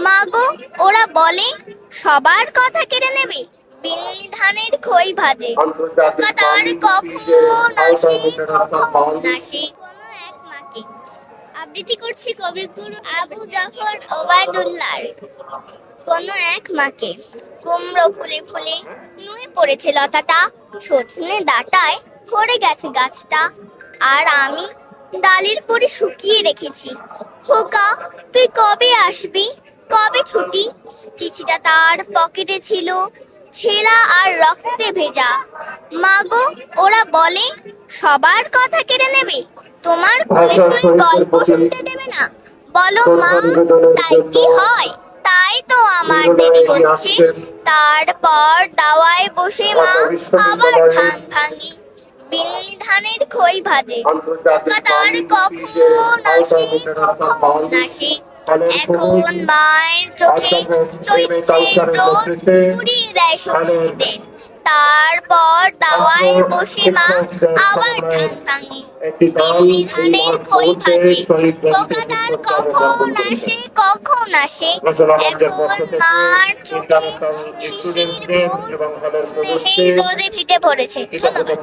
মাগো ওরা বলে সবার কথা কেড়ে নেবে, বিন্নি ধানের খই ভাজে, পোকা তার কখন আসে কখন আসে। কোনো এক মাকে আবৃত্তি করছি কবিগুরু আবু জাফর ওবায়দুল্লাহর। কোনো এক মাকে কুমড়ো ফুলে ফুলে নুয়ে পড়েছে লতাটা, সজনে ডাঁটায় ভরে গেছে গাছটা, আর আমি ডালের পরে শুকিয়ে রেখেছি। খোকা তুই কবে আসবি, কবে ছুটি? চিঠিটা তার পকেটে ছিল, ছেঁড়া আর রক্তে ভেজা। মাগো ওরা বলে সবার কথা কেড়ে নেবে, তোমার কোলে শুয়ে গল্প শুনতে দেবে না। বলো মা তাই কি হয়? তাই তো আমার দেরি হচ্ছে। তারপর দাওয়ায় বসে মা আবার ধান ভাঙে, বিন্নি ধানের খই ভাজে, পোকা তার কখন আসে কখন আসে। এখন মায়ের চোখে চৈত্রের রোদ পুড়িয়ে দেয় সবুজদের। তারপর দাওয়ায় বসে মা আবার ধান ভাঙে, বিন্নি ধানের খই ভাজে, পোকা তার কখন আসে কখন আসে। এখন মার চোখে শিশির ভোর স্নেহের রোদে ভিটে পড়েছে। ধন্যবাদ।